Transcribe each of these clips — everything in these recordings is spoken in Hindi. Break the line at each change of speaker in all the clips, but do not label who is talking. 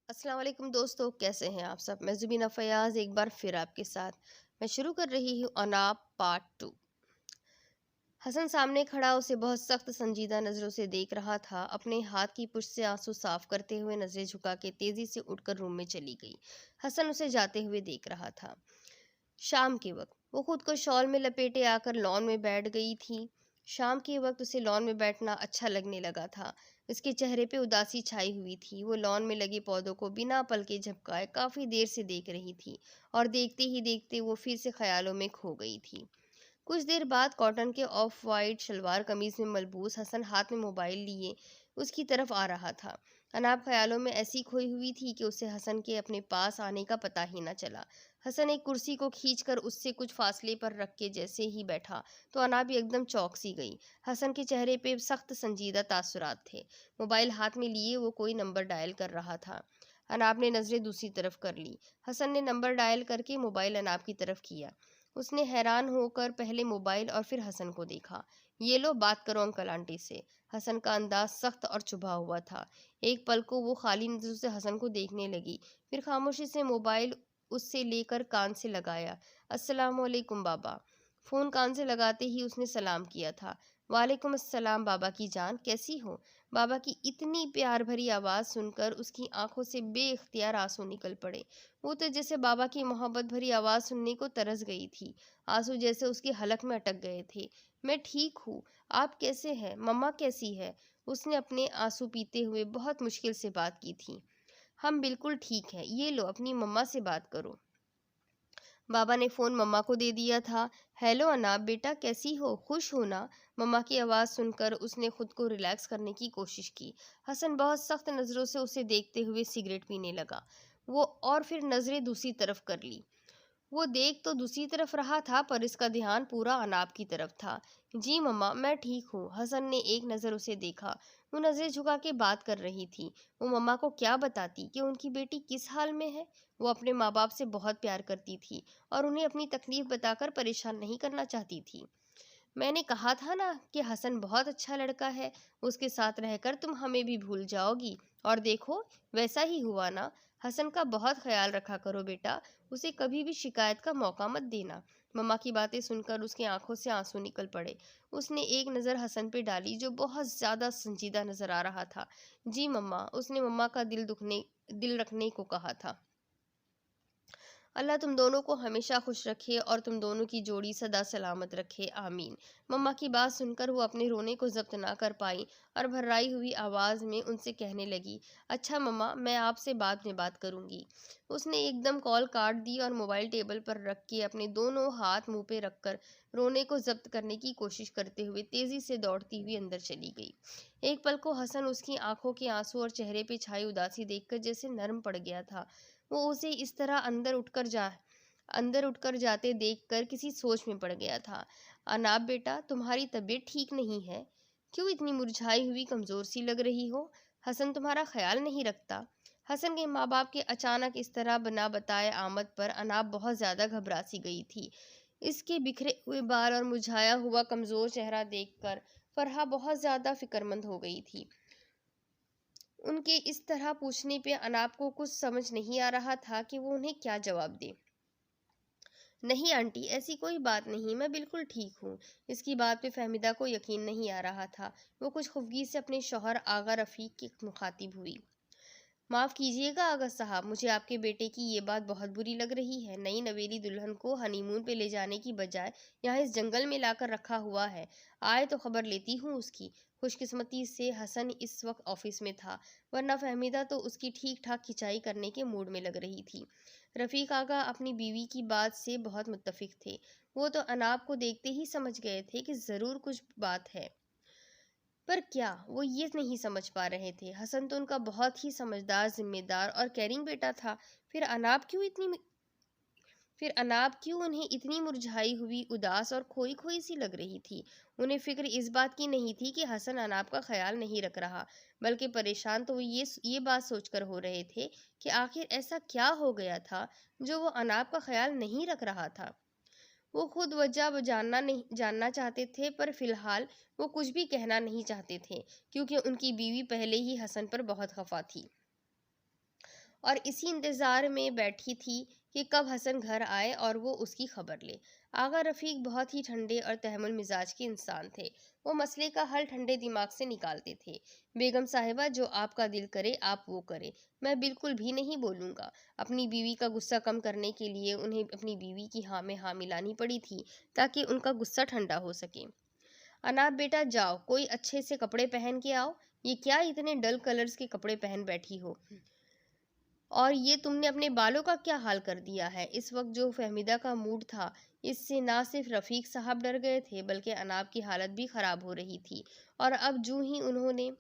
अस्सलाम वालेकुम दोस्तों, कैसे हैं आप सब। मैं ज़ुबीना फ़याज़ एक बार फिर आपके साथ मैं शुरू कर रही हूँ अनाप पार्ट 2। हसन सामने खड़ा उसे बहुत सख्त संजीदा नज़रों से देख रहा था। अपने हाथ की पुश्त से आंसू साफ करते हुए नज़रें झुका के तेज़ी से उठकर रूम में चली गई। हसन उसे जाते हुए देख रहा था। शाम के वक्त वो खुद को शॉल में लपेटे आकर लॉन में बैठ गई थी। शाम के वक्त उसे लॉन में बैठना अच्छा लगने लगा था। उसके चेहरे पे उदासी छाई हुई थी। वो लॉन में लगे पौधों को बिना पलके झपकाए काफी देर से देख रही थी और देखते ही देखते वो फिर से ख्यालों में खो गई थी। कुछ देर बाद कॉटन के ऑफ वाइट शलवार कमीज में मलबूस हसन हाथ में मोबाइल लिए उसकी तरफ आ रहा था। अनाब ख्यालों में ऐसी खोई हुई थी कि उसे हसन के अपने पास आने का पता ही न चला। हसन एक कुर्सी को खींचकर उससे कुछ फासले पर रख के जैसे ही बैठा तो अनाब एकदम चौंक सी गई। हसन के चेहरे पे सख्त संजीदा तासुरात थे। मोबाइल हाथ में लिए वो कोई नंबर डायल कर रहा था। अनाब ने नजरें दूसरी तरफ कर ली। हसन ने नंबर डायल करके मोबाइल अनाब की तरफ किया। उसने हैरान होकर पहले मोबाइल और फिर हसन को देखा। ये लो, बात करो अंकल आंटी से। हसन का अंदाज सख्त और चुभा हुआ था। एक पल को वो खाली नजरों से हसन को देखने लगी, फिर खामोशी से मोबाइल उससे लेकर कान से लगाया। अस्सलाम वालेकुम बाबा। फोन कान से लगाते ही उसने सलाम किया था। वालेकुम अस्सलाम बाबा की जान, कैसी हो। बाबा की इतनी प्यार भरी आवाज़ सुनकर उसकी आंखों से बेइख्तियार आंसू निकल पड़े। वो तो जैसे बाबा की मोहब्बत भरी आवाज़ सुनने को तरस गई थी। आंसू जैसे उसकी हलक में अटक गए थे। मैं ठीक हूँ, आप कैसे हैं, मम्मा कैसी है। उसने अपने आंसू पीते हुए बहुत मुश्किल से बात की थी। हम बिल्कुल ठीक हैं, ये लो अपनी मम्मा से बात करो। बाबा ने फ़ोन मम्मा को दे दिया था। हेलो अनाब बेटा, कैसी हो, खुश हो ना। मम्मा की आवाज़ सुनकर उसने खुद को रिलैक्स करने की कोशिश की। हसन बहुत सख्त नज़रों से उसे देखते हुए सिगरेट पीने लगा। वो और फिर नज़रें दूसरी तरफ कर ली। वो देख तो दूसरी तरफ रहा था पर इसका ध्यान पूरा अनाब की तरफ था। जी मम्मा, मैं ठीक हूँ। हसन ने एक नज़र उसे देखा। वो नज़रें झुका के बात कर रही थी। वो मम्मा को क्या बताती कि उनकी बेटी किस हाल में है। वो अपने माँ बाप से बहुत प्यार करती थी और उन्हें अपनी तकलीफ बताकर परेशान नहीं करना चाहती थी। मैंने कहा था ना कि हसन बहुत अच्छा लड़का है, उसके साथ रहकर तुम हमें भी भूल जाओगी। और देखो, वैसा ही हुआ ना। हसन का बहुत ख्याल रखा करो बेटा, उसे कभी भी शिकायत का मौका मत देना। मम्मा की बातें सुनकर उसकी आंखों से आंसू निकल पड़े। उसने एक नज़र हसन पे डाली जो बहुत ज़्यादा संजीदा नज़र आ रहा था। जी मम्मा, उसने मम्मा का दिल रखने को कहा था। अल्लाह तुम दोनों को हमेशा खुश रखे और तुम दोनों की जोड़ी सदा सलामत रखे, आमीन। मम्मा की बात सुनकर वो अपने रोने को जब्त ना कर पाई और भर्राई हुई आवाज़ में उनसे कहने लगी, अच्छा मम्मा, मैं आपसे बाद में बात करूँगी। उसने एकदम कॉल काट दी और मोबाइल टेबल पर रख के अपने दोनों हाथ मुंह पे रखकर रोने को जब्त करने की कोशिश करते हुए तेज़ी से दौड़ती हुई अंदर चली गई। एक पल को हसन उसकी आंखों के आंसू और चेहरे पे छाई उदासी देखकर जैसे नर्म पड़ गया था। वो उसे इस तरह अंदर उठकर जाते देखकर किसी सोच में पड़ गया था। अनाब बेटा, तुम्हारी तबीयत ठीक नहीं है। क्यों इतनी मुरझाई हुई कमज़ोर सी लग रही हो। हसन तुम्हारा ख्याल नहीं रखता। हसन के माँ बाप के अचानक इस तरह बिना बताए आमद पर अनाब बहुत ज़्यादा घबरा सी गई थी। इसके बिखरे हुए बाल और मुरझाया हुआ कमज़ोर चेहरा देखकर फरहा बहुत ज़्यादा फिक्रमंद हो गई थी। उनके इस तरह पूछने पे अनाब को कुछ समझ नहीं आ रहा था कि वो उन्हें क्या जवाब दे। नहीं आंटी, ऐसी कोई बात नहीं, मैं बिल्कुल ठीक हूँ। इसकी बात पे फहमिदा को यकीन नहीं आ रहा था। वो कुछ खुफगी से अपने शौहर आगा रफ़ीक की मुखातिब हुई। माफ़ कीजिएगा आगा साहब, मुझे आपके बेटे की ये बात बहुत बुरी लग रही है। नई नवेली दुल्हन को हनीमून पे ले जाने की बजाय यहाँ इस जंगल में लाकर रखा हुआ है। आए तो खबर लेती हूँ उसकी। खुशकिस्मती से हसन इस वक्त ऑफिस में था, वरना फहमीदा तो उसकी ठीक ठाक खिंचाई करने के मूड में लग रही थी। रफ़ीक आगा अपनी बीवी की बात से बहुत मुत्तफिक थे। वो तो अनाब को देखते ही समझ गए थे कि ज़रूर कुछ बात है, पर क्या वो ये नहीं समझ पा रहे थे। हसन तो उनका बहुत ही समझदार, जिम्मेदार और कैरिंग बेटा था। फिर अनाब क्यों इतनी फिर अनाब क्यों उन्हें इतनी मुरझाई हुई, उदास और खोई खोई सी लग रही थी। उन्हें फिक्र इस बात की नहीं थी कि हसन अनाब का ख्याल नहीं रख रहा, बल्कि परेशान तो वो ये बात सोचकर हो रहे थे कि आखिर ऐसा क्या हो गया था जो वो अनाब का ख्याल नहीं रख रहा था। वो खुद वजह वो जानना चाहते थे, पर फिलहाल वो कुछ भी कहना नहीं चाहते थे क्योंकि उनकी बीवी पहले ही हसन पर बहुत खफा थी और इसी इंतज़ार में बैठी थी कि कब हसन घर आए और वो उसकी खबर ले। आगा रफ़ीक बहुत ही ठंडे और तहमुल मिजाज के इंसान थे। वो मसले का हल ठंडे दिमाग से निकालते थे। बेगम साहिबा, जो आपका दिल करे आप वो करें, मैं बिल्कुल भी नहीं बोलूँगा। अपनी बीवी का गुस्सा कम करने के लिए उन्हें अपनी बीवी की हाँ में हाँ मिलानी पड़ी थी, ताकि उनका गुस्सा ठंडा हो सके। अनाप बेटा, जाओ कोई अच्छे से कपड़े पहन के आओ। ये क्या इतने डल कलर्स के कपड़े पहन बैठी हो? और ये तुमने अपने बालों का क्या हाल कर दिया है? इस वक्त जो फहमीदा का मूड था, इससे ना सिर्फ रफ़ीक साहब डर गए थे, बल्कि अनाब की हालत भी ख़राब हो रही थी। और अब जूं ही उन्होंने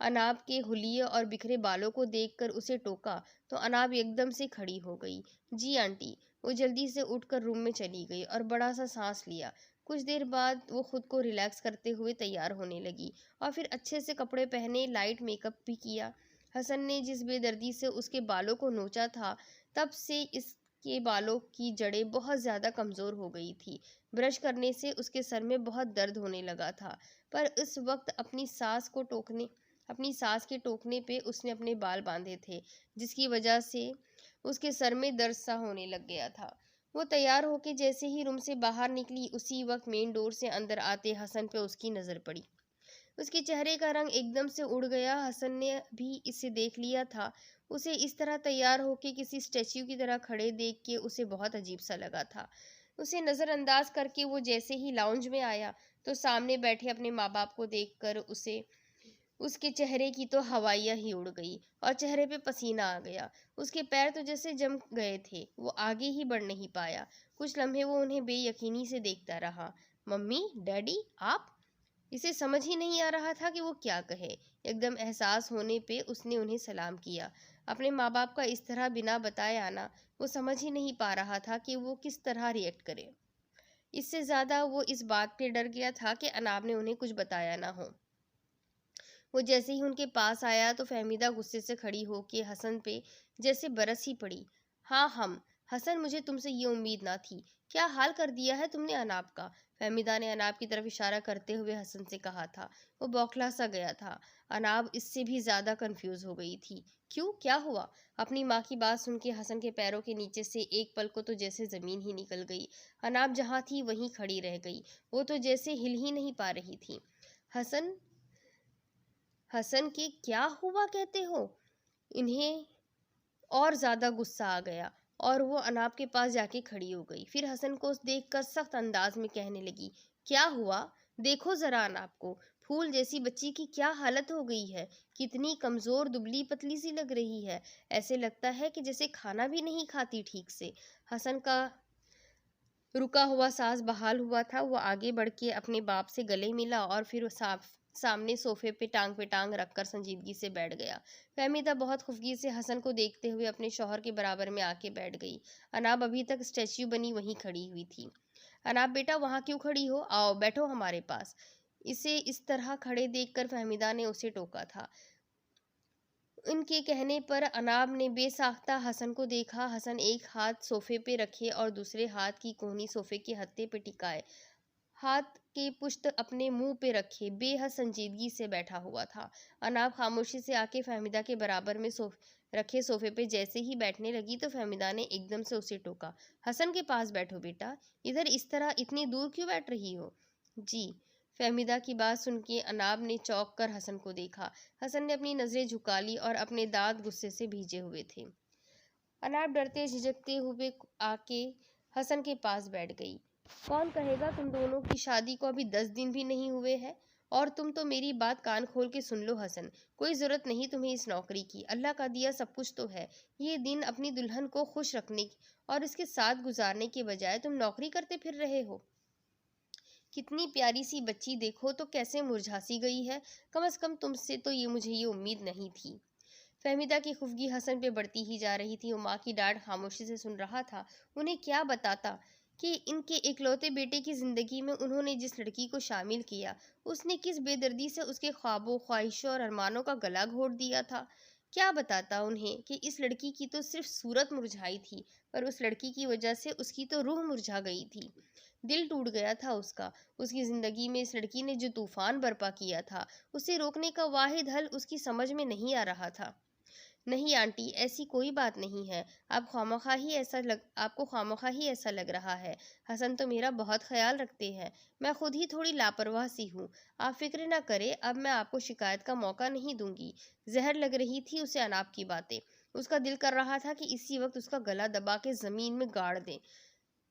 अनाब के हुलिये और बिखरे बालों को देखकर उसे टोका, तो अनाब एकदम से खड़ी हो गई। जी आंटी। वो जल्दी से उठकर रूम में चली गई और बड़ा सा सांस लिया। कुछ देर बाद वो खुद को रिलैक्स करते हुए तैयार होने लगी और फिर अच्छे से कपड़े पहने, लाइट मेकअप भी किया। हसन ने जिस बेदर्दी से उसके बालों को नोचा था, तब से इसके बालों की जड़ें बहुत ज़्यादा कमज़ोर हो गई थी। ब्रश करने से उसके सर में बहुत दर्द होने लगा था, पर इस वक्त अपनी सास के टोकने पे उसने अपने बाल बांधे थे, जिसकी वजह से उसके सर में दर्द सा होने लग गया था। वो तैयार होके जैसे ही रूम से बाहर निकली, उसी वक्त मेन डोर से अंदर आते हसन पे उसकी नज़र पड़ी। उसके चेहरे का रंग एकदम से उड़ गया। हसन ने भी इसे देख लिया था। उसे इस तरह तैयार होके किसी स्टैच्यू की तरह खड़े देख के उसे बहुत अजीब सा लगा था। उसे नज़रअंदाज करके वो जैसे ही लाउंज में आया, तो सामने बैठे अपने माँ बाप को देखकर उसके चेहरे की तो हवाइयाँ ही उड़ गई और चेहरे पे पसीना आ गया। उसके पैर तो जैसे जम गए थे, वो आगे ही बढ़ नहीं पाया। कुछ लम्हे वो उन्हें बेयकीनी से देखता रहा। मम्मी, डैडी, आप? इसे समझ ही नहीं आ रहा था कि वो क्या कहे। एकदम एहसास होने पे उसने उन्हें सलाम किया। अपने माँ बाप का इस तरह बिना बताए आना, वो समझ ही नहीं पा रहा था कि वो किस तरह रिएक्ट करे। इससे ज़्यादा वो इस बात पे डर गया था कि अनाब ने उन्हें कुछ बताया ना हो। वो जैसे ही उनके पास आया, तो फहमीदा गुस्से से खड़ी होके हसन पे जैसे बरस ही पड़ी। हाँ, हम। हसन, मुझे तुमसे ये उम्मीद ना थी। क्या हाल कर दिया है तुमने अनाब का? फहमीदा ने अनाब की तरफ इशारा करते हुए हसन से कहा था। वो बौखला सा गया था। अनाब इससे भी ज्यादा कंफ्यूज हो गई थी। क्यों, क्या हुआ? अपनी माँ की बात सुन के हसन के पैरों के नीचे से एक पल को तो जैसे जमीन ही निकल गई। अनाब जहाँ थी वहीं खड़ी रह गई। वो तो जैसे हिल ही नहीं पा रही थी। हसन, हसन के क्या हुआ कहते हो? इन्हें और ज्यादा गुस्सा आ गया और वो अनाब के पास जाके खड़ी हो गई। फिर हसन को देखकर सख्त अंदाज में कहने लगी, क्या हुआ? देखो जरा अनाब को। फूल जैसी बच्ची की क्या हालत हो गई है। कितनी कमजोर, दुबली पतली सी लग रही है। ऐसे लगता है कि जैसे खाना भी नहीं खाती ठीक से। हसन का रुका हुआ सांस बहाल हुआ था। वो आगे बढ़ के अपने बाप से गले मिला और फिर सामने सोफे पे टांग रखकर संजीदगी से बैठ गया। फहमीदा बहुत खुफगी से हसन को देखते हुए अपने शौहर के बराबर में आके बैठ गई। अनाब अभी तक स्टैच्यू बनी वहीं खड़ी हुई थी। अनाब बेटा, वहां क्यों खड़ी हो? आओ बैठो हमारे पास। इसे इस तरह खड़े देखकर फहमीदा ने उसे टोका था। उनके कहने पर अनाब ने बेसाख्ता हसन को देखा। हसन एक हाथ सोफे पे रखे और दूसरे हाथ की कोहनी सोफे के हत्थे पे टिकाए, हाथ के पुश्त अपने मुंह पे रखे, बेहद संजीदगी से बैठा हुआ था। अनाब खामोशी से आके फहमीदा के बराबर में रखे सोफे पे जैसे ही बैठने लगी, तो फहमीदा ने एकदम से उसे टोका। हसन के पास बैठो बेटा, इधर इस तरह इतनी दूर क्यों बैठ रही हो? जी। फहमीदा की बात सुन के अनाब ने चौंक कर हसन को देखा। हसन ने अपनी नजरें झुका ली और अपने दांत गुस्से से भीजे हुए थे। अनाब डरते झिझकते हुए आके हसन के पास बैठ गई। कौन कहेगा, तुम दोनों की शादी को अभी 10 दिन भी नहीं हुए हैं, और तुम तो मेरी बात कान खोल के सुन लो हसन। कोई जरूरत नहीं तुम्हें इस नौकरी की। अल्लाह का दिया सब कुछ तो है। ये दिन अपनी दुल्हन को खुश रखने और इसके साथ गुजारने के बजाय तुम नौकरी करते फिर रहे हो। कितनी प्यारी सी बच्ची देखो तो कैसे मुरझा सी गई है। कम से कम तुमसे तो मुझे ये उम्मीद नहीं थी। फहमीदा की खुफगी हसन पे बढ़ती ही जा रही थी। वो माँ की डांट खामोशी से सुन रहा था। उन्हें क्या बताता कि इनके इकलौते बेटे की जिंदगी में उन्होंने जिस लड़की को शामिल किया, उसने किस बेदर्दी से उसके ख्वाबों, ख्वाहिशों और अरमानों का गला घोट दिया था। क्या बताता उन्हें कि इस लड़की की तो सिर्फ सूरत मुरझाई थी, पर उस लड़की की वजह से उसकी तो रूह मुरझा गई थी। दिल टूट गया था उसका। उसकी जिंदगी में इस लड़की ने जो तूफान बर्पा किया था, उसे रोकने का वाहिद हल उसकी समझ में नहीं आ रहा था। नहीं आंटी, ऐसी कोई बात नहीं है। आपको खामखा ही ऐसा लग रहा है। हसन तो मेरा बहुत ख्याल रखते हैं। मैं खुद ही थोड़ी लापरवाह सी हूँ। आप फिक्र ना करें, अब मैं आपको शिकायत का मौका नहीं दूंगी। जहर लग रही थी उसे अनाप की बातें। उसका दिल कर रहा था कि इसी वक्त उसका गला दबा के जमीन में गाड़ दे।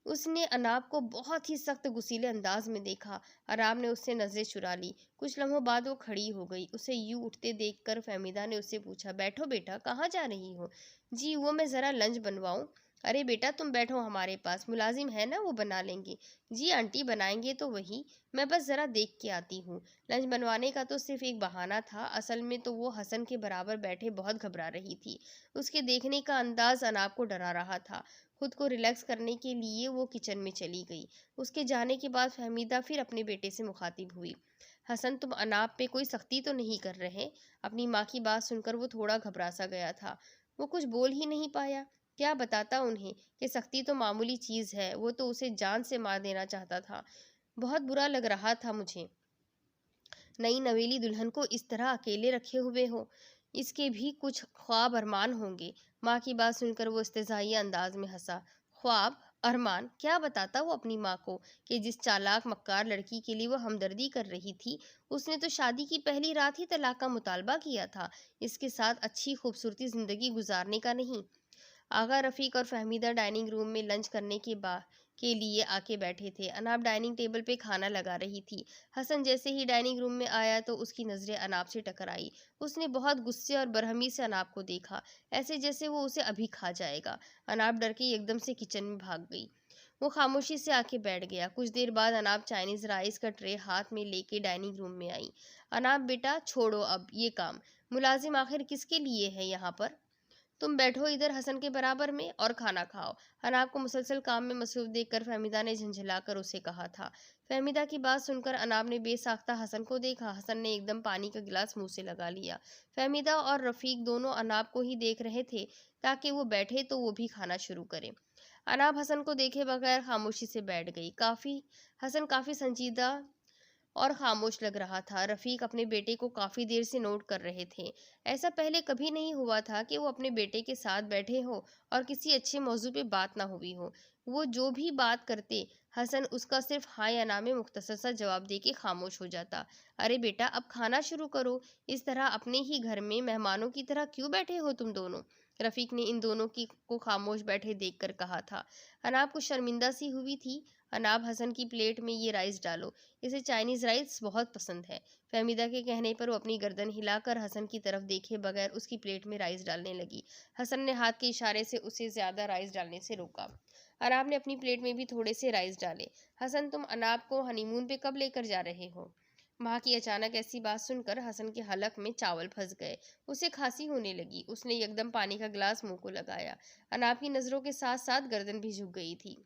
उसने अनाब को बहुत ही सख्त गुस्सीले अंदाज में देखा। अनाब ने उससे नजरें चुरा ली। कुछ लम्हों बाद वो खड़ी हो गई। उसे यूं उठते देखकर फहमीदा ने उससे पूछा, बैठो बेटा, कहाँ जा रही हो? जी वो मैं ज़रा लंच बनवाऊं? अरे बेटा तुम बैठो, हमारे पास मुलाजिम है ना, वो बना लेंगे। जी आंटी बनाएंगे तो वही, मैं बस ज़रा देख के आती हूँ। लंच बनवाने का तो सिर्फ एक बहाना था, असल में तो वो हसन के बराबर बैठे बहुत घबरा रही थी। उसके देखने का अंदाज अनाब को डरा रहा था। खुद को रिलैक्स करने के लिए वो किचन में चली गई। उसके जाने के बाद फहमीदा फिर अपने बेटे से मुखातिब हुई। हसन, तुम अनाप पे कोई सख्ती तो नहीं कर रहे? अपनी माँ की बात सुनकर वो थोड़ा घबरा सा गया था। वो कुछ बोल ही नहीं पाया। क्या बताता उन्हें कि सख्ती तो मामूली चीज है, वो तो उसे जान से मार देना चाहता था। बहुत बुरा लग रहा था मुझे, नई नवेली दुल्हन को इस तरह अकेले रखे हुए हो। इसके भी कुछ ख्वाब अरमान होंगे। माँ की बात सुनकर वो इस्तेज़ाई अंदाज में हंसा। ख्वाब अरमान? क्या बताता वो अपनी माँ को कि जिस चालाक मक्कार लड़की के लिए वो हमदर्दी कर रही थी, उसने तो शादी की पहली रात ही तलाक का मुतालबा किया था, इसके साथ अच्छी खूबसूरती जिंदगी गुजारने का नहीं। आगा रफ़ीक और फहमीदा डाइनिंग रूम में लंच करने के लिए आके बैठे थे। अनाब डाइनिंग टेबल पे खाना लगा रही थी। हसन जैसे ही डाइनिंग रूम में आया तो उसकी नज़रें अनाब से टकराई। उसने बहुत गुस्से और बरहमी से अनाब को देखा, ऐसे जैसे वो उसे अभी खा जाएगा। अनाब डर के एकदम से किचन में भाग गई। वो खामोशी से आके बैठ गया। कुछ देर बाद अनाब चाइनीज़ राइस का ट्रे हाथ में लेके डाइनिंग रूम में आई। अनाब बेटा छोड़ो अब ये काम। मुलाजिम आखिर किसके लिए है यहाँ पर? तुम बैठो इधर हसन के बराबर में और खाना खाओ। अनाब को मुसलसल काम में मसरूफ देखकर फहमीदा ने झंझलाकर उसे कहा था। फहमीदा की बात सुनकर अनाब ने बेसाख्ता हसन को देखा। हसन ने एकदम पानी का गिलास मुंह से लगा लिया। फहमीदा और रफीक दोनों अनाब को ही देख रहे थे ताकि वो बैठे तो वो भी खाना शुरू करे। अनाब हसन को देखे बगैर खामोशी से बैठ गई। हसन काफी संजीदा और खामोश लग रहा था। रफ़ीक अपने बेटे को काफ़ी देर से नोट कर रहे थे। ऐसा पहले कभी नहीं हुआ था कि वो अपने बेटे के साथ बैठे हों और किसी अच्छे मौजू पे बात ना हुई हो। वो जो भी बात करते, हसन उसका सिर्फ हाँ या ना में मुख्तसर सा जवाब दे के खामोश हो जाता। अरे बेटा अब खाना शुरू करो, इस तरह अपने ही घर में मेहमानों की तरह क्यों बैठे हो तुम दोनों? रफ़ीक ने इन दोनों की को खामोश बैठे देखकर कहा था। अनाब कुछ शर्मिंदा सी हुई थी। अनाब, हसन की प्लेट में ये राइस डालो, इसे चाइनीज़ राइस बहुत पसंद है। फहमीदा के कहने पर वो अपनी गर्दन हिलाकर हसन की तरफ देखे बगैर उसकी प्लेट में राइस डालने लगी। हसन ने हाथ के इशारे से उसे ज़्यादा राइस डालने से रोका। अनाब ने अपनी प्लेट में भी थोड़े से राइस डाले। हसन, तुम अनाब को हनीमून पे कब लेकर जा रहे हो? माँ की अचानक ऐसी बात सुनकर हसन के हलक में चावल फंस गए। उसे खांसी होने लगी। उसने एकदम पानी का गिलास मुंह को लगाया। अनाब की नज़रों के साथ साथ गर्दन भी झुक गई थी।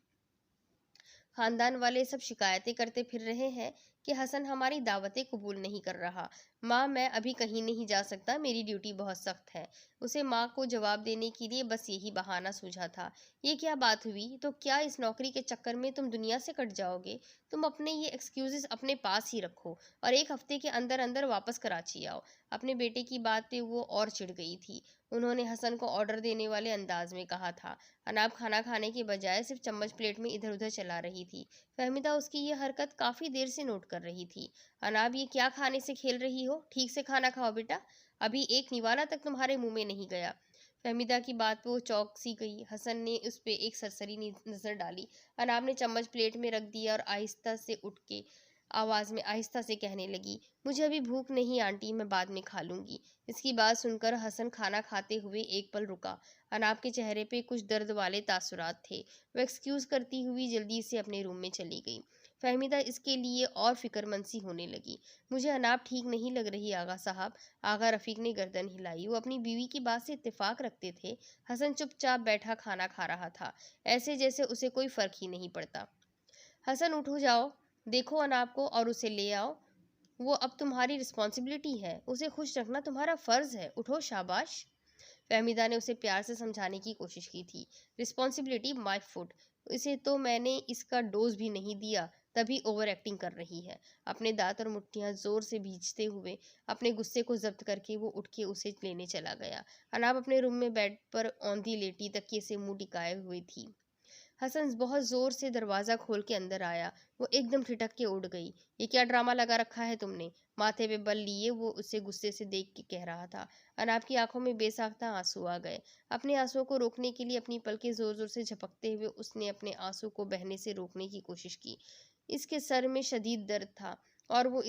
खानदान वाले सब शिकायतें करते फिर रहे हैं कि हसन हमारी दावतें कबूल नहीं कर रहा। माँ मैं अभी कहीं नहीं जा सकता, मेरी ड्यूटी बहुत सख्त है। उसे माँ को जवाब देने के लिए बस यही बहाना सूझा था। ये क्या बात हुई? तो क्या इस नौकरी के चक्कर में तुम दुनिया से कट जाओगे? तुम अपने ये एक्सक्यूजेस अपने पास ही रखो और एक हफ्ते के अंदर अंदर वापस कराची आओ। अपने बेटे की बात पे वो और चिढ़ गई थी। उन्होंने हसन को ऑर्डर देने वाले अंदाज में कहा था। अनाब खाना खाने के बजाय सिर्फ चम्मच प्लेट में इधर उधर चला रही थी। फहमीदा उसकी ये हरकत काफी देर से नोट कर रही थी। अनाब, ये क्या खाने से खेल रही हो? ठीक से खाना खाओ बेटा, अभी एक निवाला तक तुम्हारे मुंह में नहीं गया। फहमीदा की बात पे वो चौंक सी गई। हसन ने उस पे एक सरसरी नजर डाली। अनाब ने चम्मच प्लेट में रख दिया और आहिस्ता से उठ के आवाज में आहिस्ता से कहने लगी, मुझे अभी भूख नहीं आंटी, मैं बाद में खा लूंगी। इसकी बात सुनकर हसन खाना खाते हुए एक पल रुका। अनाब के चेहरे पे कुछ दर्द वाले तासुरात थे। वह एक्सक्यूज करती हुई जल्दी से अपने रूम में चली गई। फहमीदा इसके लिए और फिक्रमंद सी होने लगी। मुझे अनाब ठीक नहीं लग रही आगा साहब। आगा रफीक ने गर्दन हिलाई। वो अपनी बीवी की बात से इत्तेफाक रखते थे। हसन चुपचाप बैठा खाना खा रहा था, ऐसे जैसे उसे कोई फर्क ही नहीं पड़ता। हसन उठो, जाओ देखो अनाब को और उसे ले आओ। वो अब तुम्हारी रिस्पॉन्सिबिलिटी है, उसे खुश रखना तुम्हारा फर्ज है। उठो, शाबाश। फहमीदा ने उसे प्यार से समझाने की कोशिश की थी। रिस्पॉन्सिबिलिटी माई फूड, इसे तो मैंने इसका डोज भी नहीं दिया तभी ओवर एक्टिंग कर रही है। अपने दांत और मुट्ठियां जोर से भींचते हुए अपने गुस्से को जब्त करके वो उठ के उसे लेने चला गया। अनाब अपने रूम में बेड पर औंधी लेटी तकिए से मुंह टिकाए हुई थी। हसन बहुत जोर से दरवाजा खोल के अंदर आया। वो एकदम ठिठक के उड़ गई। ये क्या ड्रामा लगा रखा है तुमने? माथे पे बल लिए वो उसे गुस्से से देख के कह रहा था। अनाब की आंखों में बेसाख्ता आंसू आ गए। अपने आंसुओं को रोकने के लिए अपनी पलकें जोर जोर से झपकते हुए उसने अपने आंसू को बहने से रोकने की कोशिश की। इसके सर में शदीद दर्द था और वो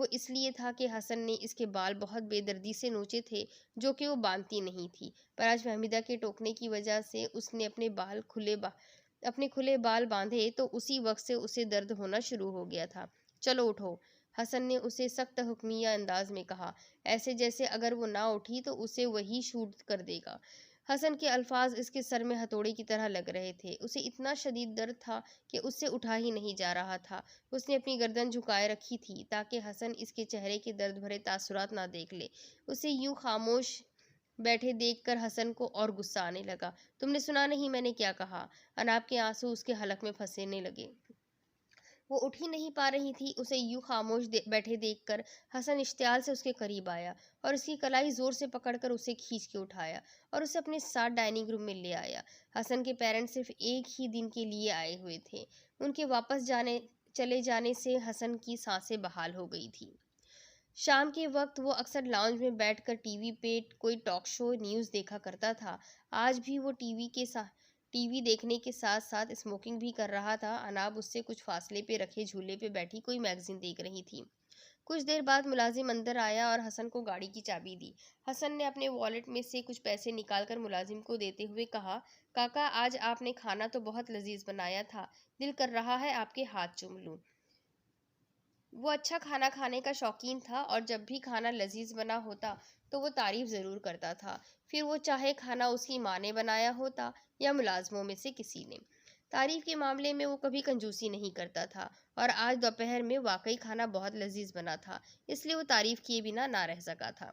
इसलिए था कि हसन ने इसके बाल बहुत बेदर्दी से नोचे थे, जो कि वो बांधती नहीं थी। पर आज फहमीदा के टोकने की वजह से उसने अपने खुले बाल बांधे तो उसी वक्त से उसे दर्द होना शुरू हो गया था। चलो उठो, हसन ने उसे सख्त हुक्मिया अंदाज में कहा, ऐसे जैसे अगर वो ना उठी तो उसे वही शूट कर देगा। हसन के अल्फाज इसके सर में हथौड़े की तरह लग रहे थे। उसे इतना शदीद दर्द था कि उससे उठा ही नहीं जा रहा था। उसने अपनी गर्दन झुकाए रखी थी ताकि हसन इसके चेहरे के दर्द भरे तासुरात ना देख ले। उसे यूं खामोश बैठे देखकर हसन को और गुस्सा आने लगा। तुमने सुना नहीं मैंने क्या कहा? अनाब के आंसू उसके हलक में फंसने लगे। वो उठ ही नहीं पा रही थी। उसे यूं बैठे देखकर हसन इश्तियाल से उसके करीब आया और उसकी कलाई जोर से पकड़कर उसे खींच के उठाया और उसे अपने साथ डाइनिंग रूम में ले आया। हसन के पेरेंट्स सिर्फ एक ही दिन के लिए आए हुए थे। उनके चले जाने से हसन की सांसें बहाल हो गई थी। शाम के वक्त वो अक्सर लाउंज में बैठकर टीवी पे कोई टॉक शो न्यूज़ देखा करता था। आज भी वो टीवी देखने के साथ साथ स्मोकिंग भी कर रहा था। अनाब उससे कुछ फासले पे रखे झूले पे बैठी कोई मैगजीन देख रही थी। कुछ देर बाद मुलाजिम अंदर आया और हसन को गाड़ी की चाबी दी। हसन ने अपने वॉलेट में से कुछ पैसे निकालकर मुलाजिम को देते हुए कहा, काका आज आपने खाना तो बहुत लजीज बनाया था, दिल कर रहा है आपके हाथ चूम लूं। वो अच्छा खाना खाने का शौकीन था और जब भी खाना लजीज बना होता तो वो तारीफ ज़रूर करता था, फिर वो चाहे खाना उसकी माँ ने बनाया होता या मुलाजमों में से किसी ने। तारीफ के मामले में वो कभी कंजूसी नहीं करता था और आज दोपहर में वाकई खाना बहुत लजीज बना था, इसलिए वो तारीफ किए बिना ना रह सका था।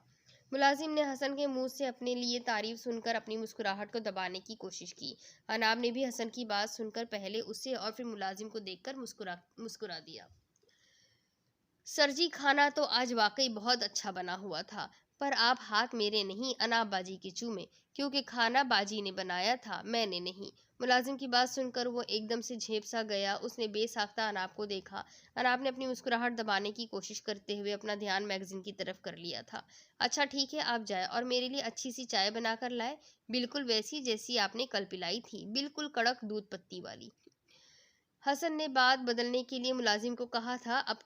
मुलाजिम ने हसन के मुंह से अपने लिए तारीफ सुनकर अपनी मुस्कुराहट को दबाने की कोशिश की। अनाब ने भी हसन की बात सुनकर पहले उसे और फिर मुलाजिम को देखकर मुस्कुरा दिया। सर जी खाना तो आज वाकई बहुत अच्छा बना हुआ था, पर आप हाथ मेरे नहीं अनाब बाजी के चूमे, क्योंकि खाना बाजी ने बनाया था, मैंने नहीं। मुलाजिम की बात सुनकर वो एकदम से झेप सा गया। उसने बेसाख्ता अनाब को देखा। अनाब ने अपनी मुस्कुराहट दबाने की कोशिश करते हुए अपना ध्यान मैगजीन की तरफ कर लिया था। अच्छा ठीक है, आप जाए और मेरे लिए अच्छी सी चाय बना कर लाए, बिल्कुल वैसी जैसी आपने कल पिलाई थी, बिल्कुल कड़क दूध पत्ती वाली। हसन ने बात बदलने के लिए मुलाजिम को कहा था। अब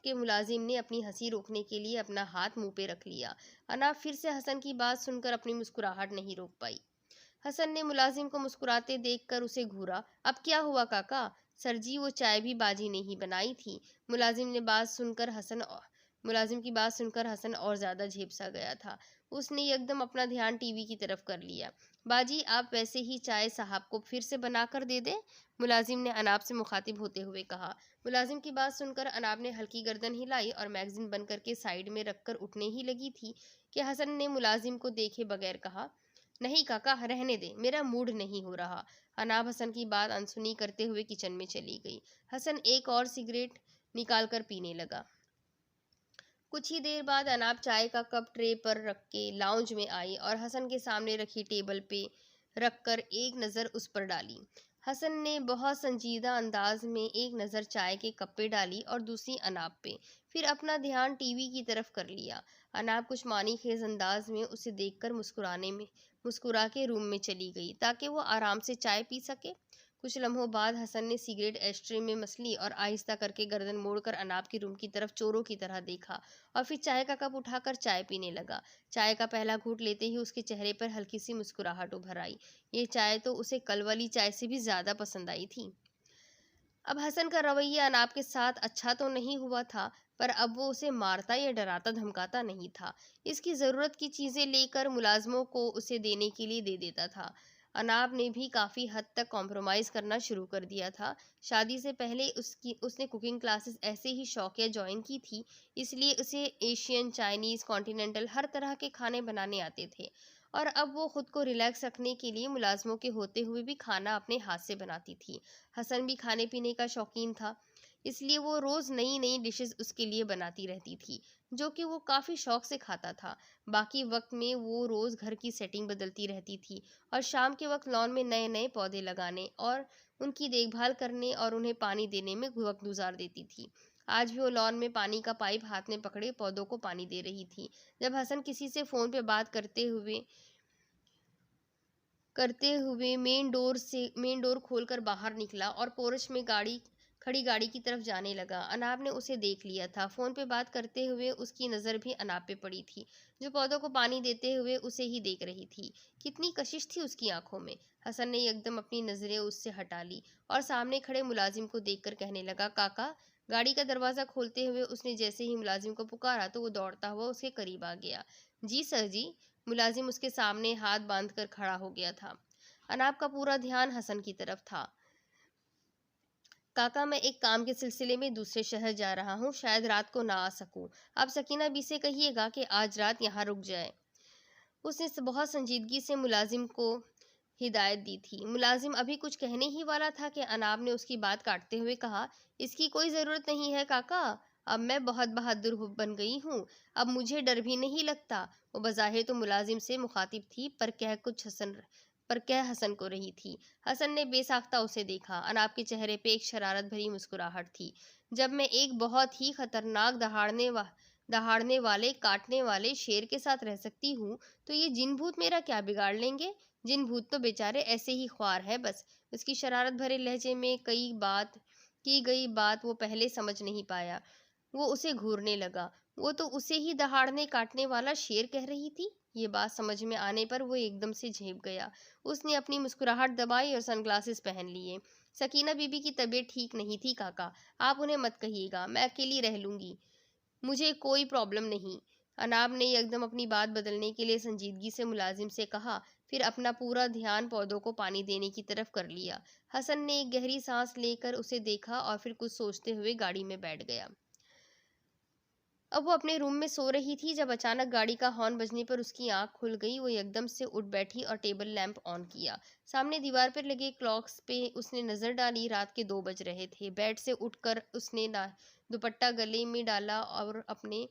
के मुलाजिम ने अपनी हंसी रोकने के लिए अपना हाथ मुंह पे रख लिया। अनाब फिर से हसन की बात सुनकर अपनी मुस्कुराहट नहीं रोक पाई। हसन ने मुलाजिम को मुस्कुराते देखकर उसे घूरा। अब क्या हुआ काका? सर जी वो चाय भी बाजी ने ही बनाई थी। मुलाजिम की बात सुनकर हसन और ज्यादा झेपसा गया था। उसने एकदम अपना ध्यान टीवी की तरफ कर लिया। बाजी आप वैसे ही चाय साहब को फिर से बना कर दे दे, मुलाजिम ने अनाब से मुखातिब होते हुए कहा। मुलाजिम की बात सुनकर अनाब ने हल्की गर्दन हिलाई और मैगजीन बंद करके साइड में रखकर उठने ही लगी थी कि हसन ने मुलाजिम को देखे बगैर कहा, नहीं काका रहने दे, मेरा मूड नहीं हो रहा। अनाब हसन की बात अनसुनी करते हुए किचन में चली गई। हसन एक और सिगरेट निकालकर पीने लगा। कुछ ही देर बाद अनाब चाय का कप ट्रे पर रख के लाउंज में आई और हसन के सामने रखी टेबल पे रखकर एक नज़र उस पर डाली। हसन ने बहुत संजीदा अंदाज में एक नज़र चाय के कप पे डाली और दूसरी अनाब पे, फिर अपना ध्यान टीवी की तरफ कर लिया। अनाब कुछ मानी खेज अंदाज में उसे देखकर मुस्कुरा के रूम में चली गई ताकि वो आराम से चाय पी सके। कुछ लम्हों बाद हसन ने सिगरेट एस्ट्रे में मस ली और आहिस्ता करके गर्दन मोड़कर अनाब की रूम की तरफ चोरों की तरह देखा और फिर चाय का कप उठाकर चाय पीने लगा। चाय का पहला घूंट लेते ही उसके चेहरे पर हल्की सी मुस्कुराहट उभर आई। ये चाय तो उसे कल वाली चाय से भी ज्यादा पसंद आई थी। अब हसन का रवैया अनाब के साथ अच्छा तो नहीं हुआ था, पर अब वो उसे मारता या डराता धमकाता नहीं था। इसकी ज़रूरत की चीज़ें लेकर मुलाजमों को उसे देने के लिए दे देता था। अनाब ने भी काफ़ी हद तक कॉम्प्रोमाइज़ करना शुरू कर दिया था। शादी से पहले उसने कुकिंग क्लासेस ऐसे ही शौकिया ज्वाइन की थी, इसलिए उसे एशियन, चाइनीज़, कॉन्टिनेंटल हर तरह के खाने बनाने आते थे और अब वो खुद को रिलैक्स रखने के लिए मुलाजमों के होते हुए भी खाना अपने हाथ से बनाती थी। हसन भी खाने पीने का शौकीन था, इसलिए वो रोज नई नई डिशेस उसके लिए बनाती रहती थी, जो कि वो काफी शौक से खाता था। बाकी वक्त में वो रोज घर की सेटिंग बदलती रहती थी और शाम के वक्त लॉन में नए नए पौधे लगाने और उनकी देखभाल करने और उन्हें पानी देने में वक्त गुजार देती थी। आज भी वो लॉन में पानी का पाइप हाथ में पकड़े पौधों को पानी दे रही थी, जब हसन किसी से फोन पे बात करते हुए मेन डोर खोलकर बाहर निकला और पोर्च में गाड़ी की तरफ जाने लगा। अनाब ने उसे देख लिया था। फोन पे बात करते हुए उसकी नज़र भी अनाब पे पड़ी थी, जो पौधों को पानी देते हुए उसे ही देख रही थी। कितनी कशिश थी उसकी आंखों में। हसन ने एकदम अपनी नज़रें उससे हटा ली और सामने खड़े मुलाजिम को देखकर कहने लगा, काका। गाड़ी का दरवाज़ा खोलते हुए उसने जैसे ही मुलाजिम को पुकारा तो वो दौड़ता हुआ उसके करीब आ गया। जी सर जी। मुलाजिम उसके सामने हाथ बांधकर खड़ा हो गया था। अनाब का पूरा ध्यान हसन की तरफ था। काका, मैं एक काम के सिलसिले में दूसरे शहर जा रहा हूँ, शायद रात को ना आ सकूं। आप सकीना बी से कहिएगा कि आज रात यहाँ रुक जाए। उसने बहुत संजीदगी से मुलाजिम को हिदायत दी थी। मुलाजिम अभी कुछ कहने ही वाला था कि अनाब ने उसकी बात काटते हुए कहा, इसकी कोई ज़रूरत नहीं है काका। अब मैं बहुत बहादुर बन गई हूँ, अब मुझे डर भी नहीं लगता। वो बज़ाहिर तो मुलाजिम से मुखातिब थी, पर कह हसन को रही थी। हसन ने बेसाख्ता उसे देखा। अनाब के चेहरे पे एक शरारत भरी मुस्कुराहट थी। जब मैं एक बहुत ही खतरनाक दहाड़ने वाले काटने वाले शेर के साथ रह सकती हूँ, तो ये जिन भूत मेरा क्या बिगाड़ लेंगे। जिन भूत तो बेचारे ऐसे ही ख्वार है बस। उसकी शरारत भरे लहजे में की गई बात वो पहले समझ नहीं पाया। वो उसे घूरने लगा। वो तो उसे ही दहाड़ने काटने वाला शेर कह रही थी। ये बात समझ में आने पर वो एकदम से झेप गया। उसने अपनी मुस्कुराहट दबाई और सनग्लासेस पहन लिए। सकीना बीबी की तबीयत ठीक नहीं थी काका, आप उन्हें मत कहिएगा, मैं अकेली रह लूंगी, मुझे कोई प्रॉब्लम नहीं। अनाब ने एकदम अपनी बात बदलने के लिए संजीदगी से मुलाजिम से कहा, फिर अपना पूरा ध्यान पौधों को पानी देने की तरफ कर लिया। हसन ने एक गहरी सांस लेकर उसे देखा और फिर कुछ सोचते हुए गाड़ी में बैठ गया। अब वो अपने रूम में सो रही थी जब अचानक गाड़ी का हॉर्न बजने पर उसकी आंख खुल गई। वो एकदम से उठ बैठी और टेबल लैंप ऑन किया। सामने दीवार पर लगे क्लॉक्स पे उसने नजर डाली। रात के 2 बज रहे थे। बेड से उठकर उसने दुपट्टा गले में डाला और अपने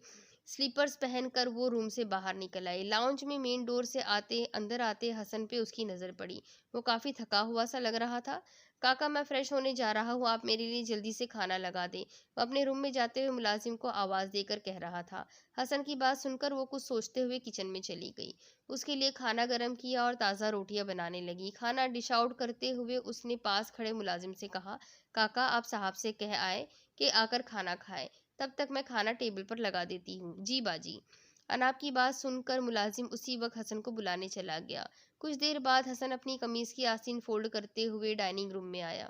स्लीपर्स पहनकर वो रूम से बाहर निकल आई। लाउंज में मेन डोर से अंदर आते हसन पे उसकी नजर पड़ी। वो काफी थका हुआ सा लग रहा था। काका, मैं फ्रेश होने जा रहा हूँ, आप मेरे लिए जल्दी से खाना लगा दें। वो अपने रूम में जाते हुए मुलाजिम को आवाज़ देकर कह रहा था। हसन की बात सुनकर वो कुछ सोचते हुए किचन में चली गई। उसके लिए खाना गर्म किया और ताज़ा रोटियां बनाने लगी। खाना डिश आउट करते हुए उसने पास खड़े मुलाजिम से कहा, काका, आप साहब से कह आए कि आकर खाना खाए, तब तक मैं खाना टेबल पर लगा देती हूँ। जी बाजी। अनाब की बात सुनकर मुलाजिम उसी वक्त हसन को बुलाने चला गया। कुछ देर बाद हसन अपनी कमीज की आस्तीन फोल्ड करते हुए डाइनिंग रूम में आया।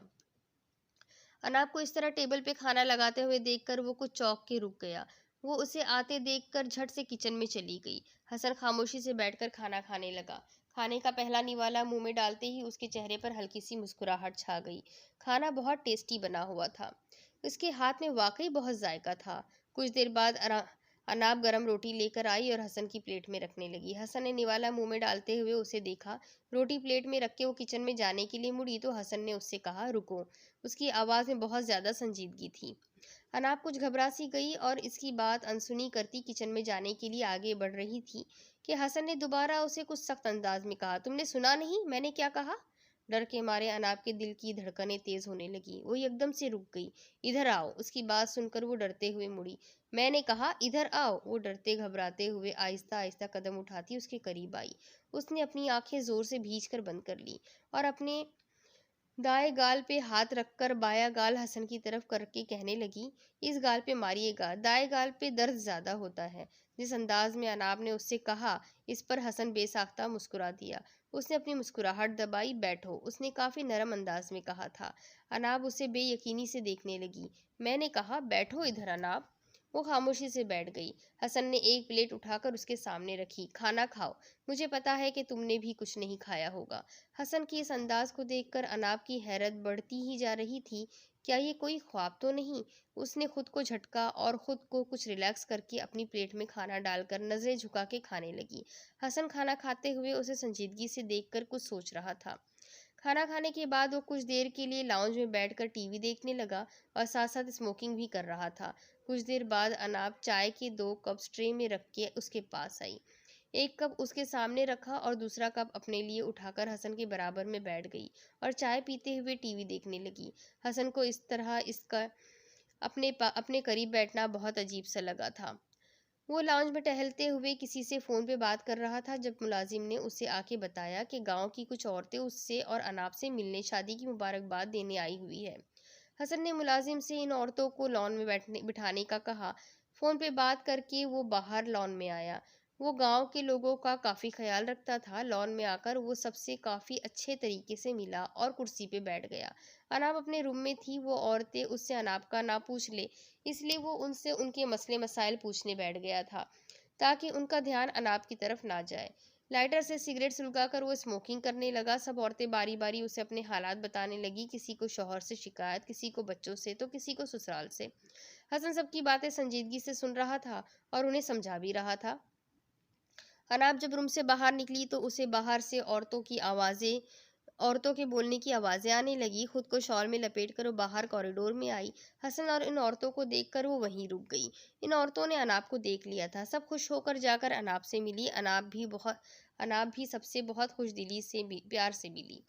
अनाब को इस तरह टेबल पे खाना लगाते हुए देखकर वो कुछ चौंक के रुक गया। वो उसे आते देखकर झट से किचन में चली गई। हसन खामोशी से बैठकर खाना खाने लगा। खाने का पहला निवाला मुंह में डालते ही उसके चेहरे पर हल्की सी मुस्कुराहट छा गई। खाना बहुत टेस्टी बना हुआ था। उसके हाथ में वाकई बहुत जायका था। कुछ देर बाद अनाब गरम रोटी लेकर आई और हसन की प्लेट में रखने लगी। हसन ने निवाला मुंह में डालते हुए उसे देखा। रोटी प्लेट में रख के वो किचन में जाने के लिए मुड़ी तो हसन ने उससे कहा, रुको। उसकी आवाज़ में बहुत ज़्यादा संजीदगी थी। अनाब कुछ घबरा सी गई और इसकी बात अनसुनी करती किचन में जाने के लिए आगे बढ़ रही थी कि हसन ने दोबारा उसे कुछ सख्त अंदाज में कहा, तुमने सुना नहीं मैंने क्या कहा? डर के मारे अनाब के दिल की धड़कनें तेज होने लगी। वो एकदम से रुक गई। इधर आओ। उसकी बात सुनकर वो डरते हुए मुड़ी। मैंने कहा इधर आओ। वो डरते घबराते हुए आहिस्ता आहिस्ता कदम उठाती उसके करीब आई। उसने अपनी आंखें जोर से भींचकर बंद कर ली और अपने दाएं गाल पे हाथ रखकर बायां गाल हसन की तरफ करके कहने लगी, इस गाल पे मारिएगा, दाएं गाल पे दर्द ज्यादा होता है। जिस अंदाज में अनाब ने उससे कहा, इस पर हसन बेसाख्ता मुस्कुरा दिया। उसने अपनी मुस्कुराहट दबाई। बैठो, उसने काफी नरम अंदाज में कहा था। अनाब उसे बेयकीनी से देखने लगी। मैंने कहा बैठो इधर अनाब। वो खामोशी से बैठ गई। हसन ने एक प्लेट उठाकर उसके सामने रखी। खाना खाओ, मुझे पता है कि तुमने भी कुछ नहीं खाया होगा। हसन की इस अंदाज को देखकर अनाब की हैरत बढ़ती ही जा रही थी। क्या ये कोई ख्वाब तो नहीं? उसने खुद को झटका और खुद को कुछ रिलैक्स करके अपनी प्लेट में खाना डालकर नजरें झुका के खाने लगी। हसन खाना खाते हुए उसे संजीदगी से देखकर कुछ सोच रहा था। खाना खाने के बाद वो कुछ देर के लिए लाउंज में बैठकर टीवी देखने लगा और साथ साथ स्मोकिंग भी कर रहा था। कुछ देर बाद अनाब चाय के 2 कप ट्रे में रख के उसके पास आई। एक कप उसके सामने रखा और दूसरा कप अपने लिए उठाकर हसन के बराबर में बैठ गई और चाय पीते हुए टीवी देखने लगी। हसन को इस तरह इसका अपने करीब बैठना बहुत अजीब सा लगा था। वो लाउंज में टहलते हुए किसी से फोन पे बात कर रहा था जब मुलाजिम ने उसे आके बताया कि गांव की कुछ औरतें उससे और अनाब से मिलने शादी की मुबारकबाद देने आई हुई है। हसन ने मुलाजिम से इन औरतों को लॉन में बैठने बिठाने का कहा। फोन पे बात करके वो बाहर लॉन में आया। वो गांव के लोगों का काफी ख्याल रखता था। लॉन में आकर वो सबसे काफी अच्छे तरीके से मिला और कुर्सी पे बैठ गया। अनाब अपने रूम में थी। वो औरतें उससे अनाब का ना पूछ ले, इसलिए वो उनसे उनके मसले मसाइल पूछने बैठ गया था ताकि उनका ध्यान अनाब की तरफ ना जाए। लाइटर से सिगरेट सुलगाकर वो स्मोकिंग करने लगा। सब औरतें बारी बारी उसे अपने हालात बताने लगी। किसी को शौहर से शिकायत, किसी को बच्चों से, तो किसी को ससुराल से। हसन सबकी बातें संजीदगी से सुन रहा था और उन्हें समझा भी रहा था। अनाब जब रूम से बाहर निकली तो उसे बाहर से औरतों के बोलने की आवाजें आने लगी। खुद को शॉल में लपेटकर वो बाहर कॉरिडोर में आई। हसन और इन औरतों को देखकर वो वहीं रुक गई। इन औरतों ने अनाब को देख लिया था। सब खुश होकर जाकर अनाब से मिली। अनाब भी सबसे बहुत खुशदिली से प्यार से मिली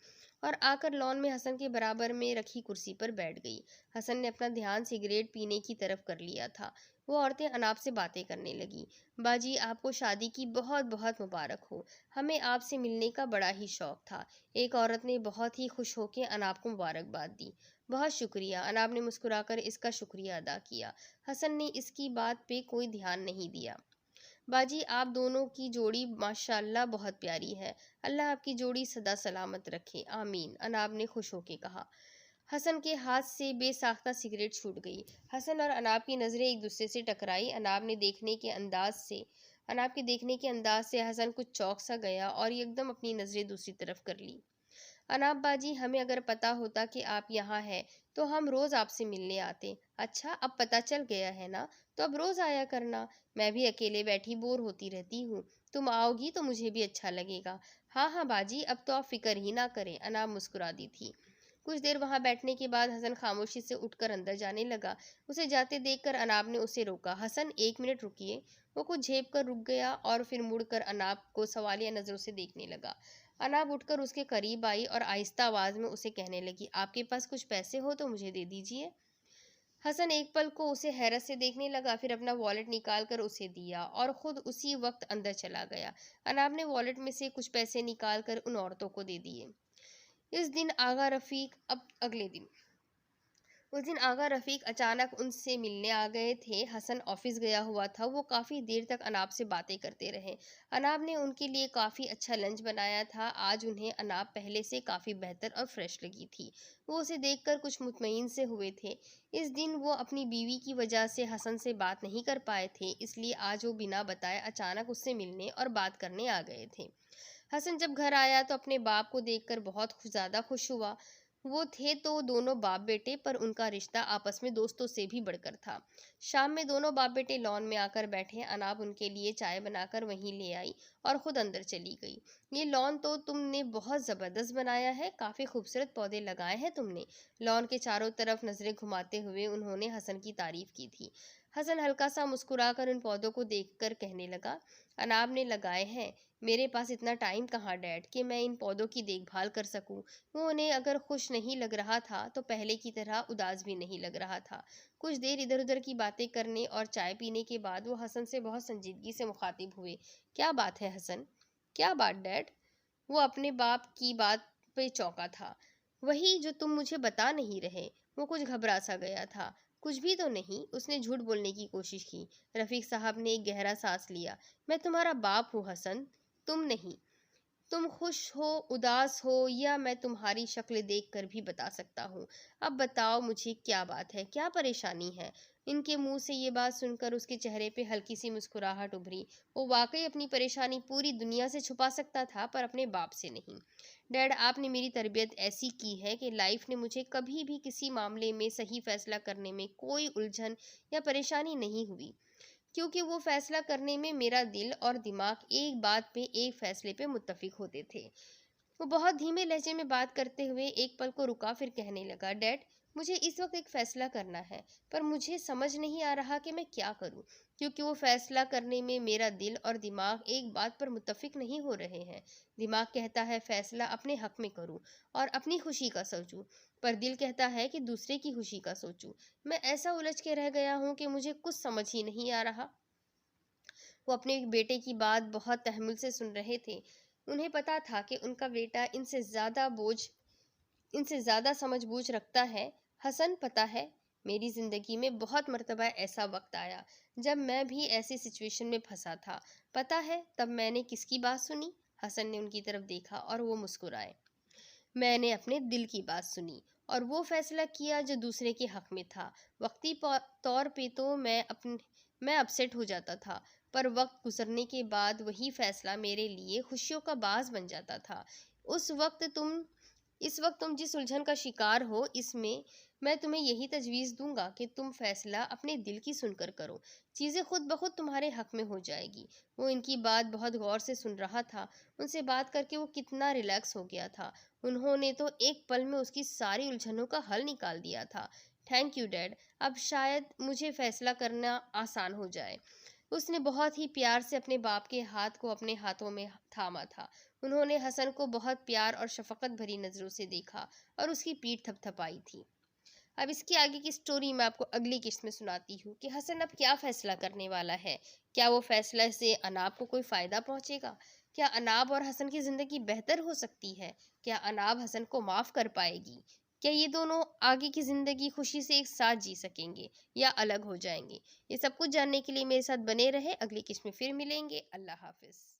और आकर लॉन में हसन के बराबर में रखी कुर्सी पर बैठ गई। हसन ने अपना ध्यान सिगरेट पीने की तरफ कर लिया था। वो औरतें अनाब से बातें करने लगी। बाजी, आपको शादी की बहुत बहुत मुबारक हो। हमें आपसे मिलने का बड़ा ही शौक था। एक औरत ने बहुत ही खुश होकर अनाब को मुबारकबाद दी। बहुत शुक्रिया। अनाब ने मुस्कुराकर इसका शुक्रिया अदा किया। हसन ने इसकी बात पे कोई ध्यान नहीं दिया। बाजी, आप दोनों की जोड़ी माशाल्लाह बहुत प्यारी है। अल्लाह आपकी जोड़ी सदा सलामत रखे, आमीन। अनाब ने खुश होकर कहा। हसन के हाथ से बेसाख्ता सिगरेट छूट गई। हसन और अनाब की नज़रें एक दूसरे से टकराई। अनाब के देखने के अंदाज से हसन कुछ चौंक सा गया और एकदम अपनी नज़रें दूसरी तरफ कर ली। अनाब बाजी, हमें अगर पता होता कि आप यहाँ हैं तो हम रोज़ आपसे मिलने आते। अच्छा, अब पता चल गया है ना, तो अब रोज़ आया करना। मैं भी अकेले बैठी बोर होती रहती हूँ। तुम आओगी तो मुझे भी अच्छा लगेगा। हाँ हाँ बाजी, अब तो आप फिक्र ही ना करें। अनाब मुस्कुरा दी थी। कुछ देर वहां बैठने के बाद हसन खामोशी से उठकर अंदर जाने लगा। उसे जाते देखकर अनाब ने उसे रोका। हसन, 1 मिनट रुकिए। वो कुछ झेप कर रुक गया और फिर मुड़कर अनाब को सवालिया नजरों से देखने लगा। अनाब उठकर उसके करीब आई और आहिस्ता आवाज में उसे कहने लगी, आपके पास कुछ पैसे हो तो मुझे दे दीजिए। हसन एक पल को उसे हैरत से देखने लगा, फिर अपना वॉलेट निकाल कर उसे दिया और खुद उसी वक्त अंदर चला गया। अनाब ने वॉलेट में से कुछ पैसे निकाल कर उन औरतों को दे दिए। इस दिन आगा रफीक अब अगले दिन उस दिन आगा रफीक अचानक उनसे मिलने आ गए थे। हसन ऑफिस गया हुआ था। वो काफ़ी देर तक अनाब से बातें करते रहे। अनाब ने उनके लिए काफ़ी अच्छा लंच बनाया था। आज उन्हें अनाब पहले से काफ़ी बेहतर और फ्रेश लगी थी। वो उसे देखकर कुछ मुतमईन से हुए थे। इस दिन वो अपनी बीवी की वजह से हसन से बात नहीं कर पाए थे, इसलिए आज वो बिना बताए अचानक उससे मिलने और बात करने आ गए थे। हसन जब घर आया तो अपने बाप को देखकर बहुत ज़्यादा खुश हुआ। वो थे तो दोनों बाप बेटे, पर उनका रिश्ता आपस में दोस्तों से भी बढ़कर था। शाम में दोनों बाप बेटे लॉन में आकर बैठे। अनाब उनके लिए चाय बनाकर वहीं ले आई और खुद अंदर चली गई। ये लॉन तो तुमने बहुत ज़बरदस्त बनाया है, काफ़ी खूबसूरत पौधे लगाए हैं तुमने। लॉन के चारों तरफ नज़रें घुमाते हुए उन्होंने हसन की तारीफ की थी। हसन हल्का सा मुस्कुराकर उन पौधों को देखकर कहने लगा, अनाब ने लगाए हैं। मेरे पास इतना टाइम कहाँ डैड कि मैं इन पौधों की देखभाल कर सकूं। वो उन्हें अगर खुश नहीं लग रहा था तो पहले की तरह उदास भी नहीं लग रहा था। कुछ देर इधर उधर की बातें करने और चाय पीने के बाद वो हसन से बहुत संजीदगी से मुखातिब हुए। क्या बात है हसन? क्या बात डैड? वो अपने बाप की बात पे चौंका था। वही जो तुम मुझे बता नहीं रहे। वो कुछ घबरा सा गया था। कुछ भी तो नहीं, उसने झूठ बोलने की कोशिश की। रफीक साहब ने एक गहरा सांस लिया। मैं तुम्हारा बाप हूँ हसन, तुम नहीं। तुम खुश हो, उदास हो, या मैं तुम्हारी शक्ल देखकर भी बता सकता हूँ। अब बताओ मुझे क्या बात है, क्या परेशानी है? इनके मुंह से ये बात सुनकर उसके चेहरे पे हल्की सी मुस्कुराहट उभरी। वो वाकई अपनी परेशानी पूरी दुनिया से छुपा सकता था, पर अपने बाप से नहीं। डैड, आपने मेरी तरबियत ऐसी की है कि लाइफ ने मुझे कभी भी किसी मामले में सही फैसला करने में कोई उलझन या परेशानी नहीं हुई, क्योंकि वो फैसला करने में मेरा दिल और दिमाग एक बात पे, एक फैसले पे मुत्तफिक होते थे। वो बहुत धीमे लहजे में बात करते हुए एक पल को रुका, फिर कहने लगा, डैड, मुझे इस वक्त एक फैसला करना है, पर मुझे समझ नहीं आ रहा कि मैं क्या करूं, क्योंकि वो फैसला करने में मेरा दिल और दिमाग एक बात पर मुत्तफिक नहीं हो रहे हैं। दिमाग कहता है फैसला अपने हक में करूं और अपनी खुशी का सोचूं, पर दिल कहता है कि दूसरे की खुशी का सोचूं। मैं ऐसा उलझ के रह गया हूं कि मुझे कुछ समझ ही नहीं आ रहा। वो अपने बेटे की बात बहुत तहम्मुल से सुन रहे थे। उन्हें पता था कि उनका बेटा इनसे ज़्यादा समझ-बूझ रखता है। हसन, पता है, मेरी ज़िंदगी में बहुत मर्तबा ऐसा वक़्त आया, जब मैं भी ऐसी सिचुएशन में फँसा था। पता है, तब मैंने किसकी बात सुनी? हसन ने उनकी तरफ देखा और वो मुस्कुराए। मैंने अपने दिल की बात सुनी और वो फैसला किया जो दूसरे के हक में था। वक्ती तौर पे तो मैं अपसेट हो जाता था, पर वक्त गुजरने के बाद वही फैसला मेरे लिए खुशियों का बाज बन जाता था। उस वक्त तुम इस वक्त तुम जिस उलझन का शिकार हो, इसमें मैं तुम्हें यही तजवीज़ दूंगा कि तुम फैसला अपने दिल की सुनकर करो। चीज़ें खुद ब खुद तुम्हारे हक में हो जाएगी। वो इनकी बात बहुत गौर से सुन रहा था। उनसे बात करके वो कितना रिलैक्स हो गया था। उन्होंने तो एक पल में उसकी सारी उलझनों का हल निकाल दिया था। थैंक यू डैड, अब शायद मुझे फैसला करना आसान हो जाए। उसने बहुत ही प्यार से अपने बाप के हाथ को अपने हाथों में थामा था। उन्होंने हसन को बहुत प्यार और शफकत भरी नज़रों से देखा और उसकी पीठ थपथपाई थी। अब इसके आगे की स्टोरी मैं आपको अगली किस्त में सुनाती हूँ कि हसन अब क्या फैसला करने वाला है। क्या वो फैसला से अनाब को कोई फ़ायदा पहुँचेगा? क्या अनाब और हसन की ज़िंदगी बेहतर हो सकती है? क्या अनाब हसन को माफ़ कर पाएगी? क्या ये दोनों आगे की ज़िंदगी खुशी से एक साथ जी सकेंगे या अलग हो जाएंगे? ये सब कुछ जानने के लिए मेरे साथ बने रहे। अगली किस्त में फिर मिलेंगे। अल्लाह हाफिज़।